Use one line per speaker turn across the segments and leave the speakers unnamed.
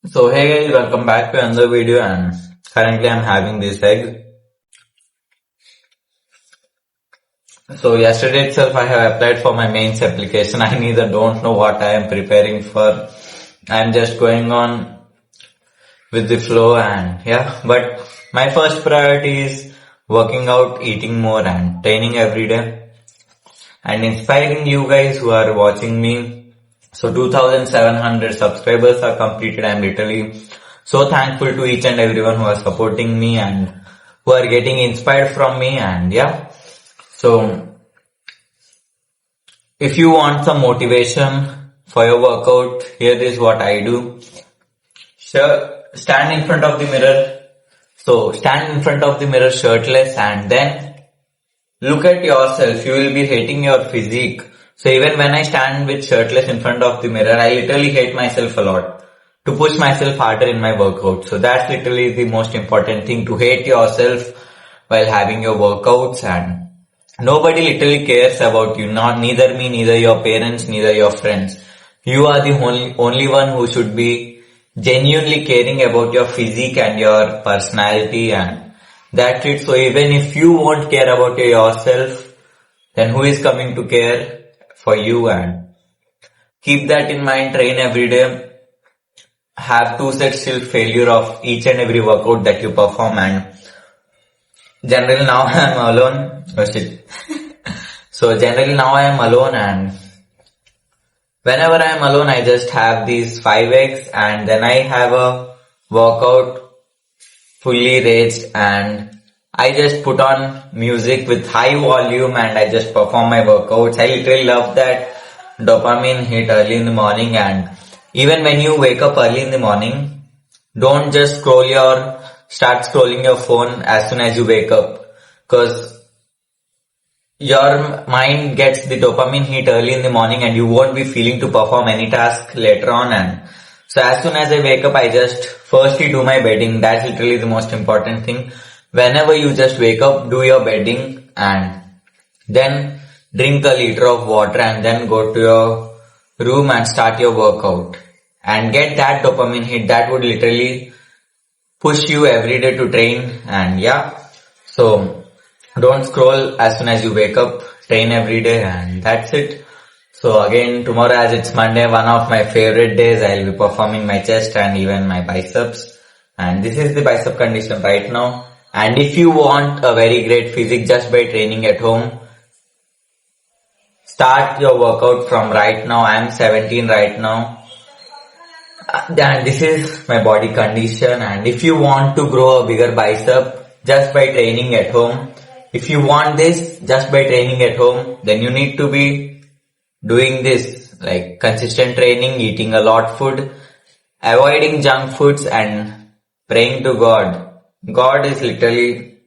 So hey guys, welcome back to another video, and currently I'm having this egg. So yesterday itself I have applied for my mains application. I neither don't know what I am preparing for. I'm just going on with the flow, and yeah, but my first priority is working out, eating more and training every day and inspiring you guys who are watching me. So 2700 subscribers are completed. I'm literally so thankful to each and everyone who are supporting me and who are getting inspired from me. And yeah, so if you want some motivation for your workout, here is what I do. Sure, stand in front of the mirror. So stand in front of the mirror shirtless and then look at yourself. You will be hating your physique. So even when I stand with shirtless in front of the mirror, I literally hate myself a lot to push myself harder in my workout. So that's literally the most important thing, to hate yourself while having your workouts. And nobody literally cares about you. Not neither me, neither your parents, neither your friends. You are the only one who should be genuinely caring about your physique and your personality, and that's it. So even if you won't care about yourself, then who is coming to care for you? And keep that in mind. Train every day. Have 2 sets till failure of each and every workout that you perform. And generally now I am alone. Oh shit. So generally now I am alone, and whenever I am alone I just have these 5 eggs and then I have a workout fully raged, and I just put on music with high volume and I just perform my workouts. I literally love that dopamine hit early in the morning. And even when you wake up early in the morning, don't just start scrolling your phone as soon as you wake up, because your mind gets the dopamine hit early in the morning and you won't be feeling to perform any task later on. And so as soon as I wake up, I just firstly do my bedding. That's literally the most important thing. Whenever you just wake up, do your bedding and then drink a liter of water and then go to your room and start your workout and get that dopamine hit. That would literally push you every day to train. And yeah, so don't scroll as soon as you wake up, train every day, and that's it. So again, tomorrow as it's Monday, one of my favorite days, I'll be performing my chest and even my biceps. And this is the bicep condition right now. And if you want a very great physique just by training at home, start your workout from right now. I'm 17 right now. And this is my body condition. And if you want to grow a bigger bicep just by training at home, if you want this just by training at home, then you need to be doing this, like consistent training, eating a lot food, avoiding junk foods and praying to God. God is literally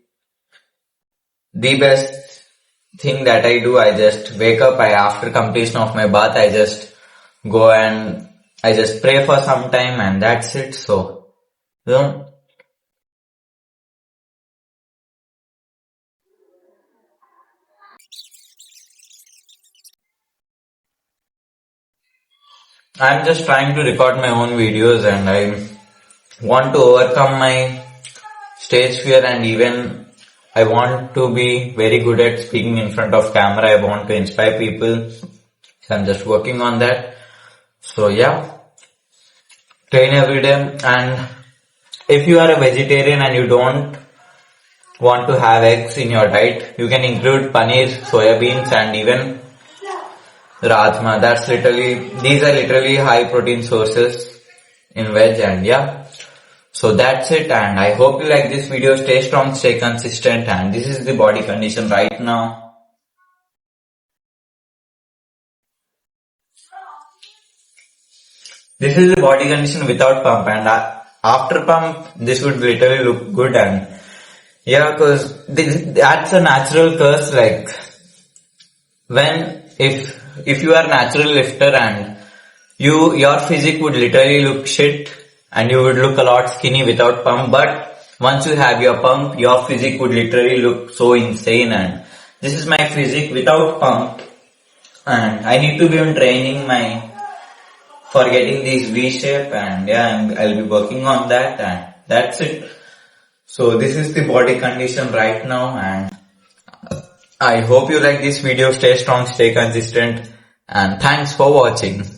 the best thing that I do. I just wake up, after completion of my bath, I just go and I just pray for some time and that's it. So, you know, I'm just trying to record my own videos and I want to overcome my stage fear, and even I want to be very good at speaking in front of camera. I want to inspire people. So I'm just working on that. So yeah, train every day. And if you are a vegetarian and you don't want to have eggs in your diet, you can include paneer, soya beans and even rajma. These are literally high protein sources in veg. And yeah, so that's it. And I hope you like this video. Stay strong, stay consistent. And this is the body condition right now. This is the body condition without pump, and after pump, this would literally look good. And yeah, cause that's a natural curse. Like if you are a natural lifter and your physique would literally look shit and you would look a lot skinny without pump, but once you have your pump, your physique would literally look so insane. And this is my physique without pump, and I need to be on training my for getting this V shape, and yeah, I'll be working on that, and that's it. So this is the body condition right now, and I hope you like this video. Stay strong, stay consistent, and thanks for watching.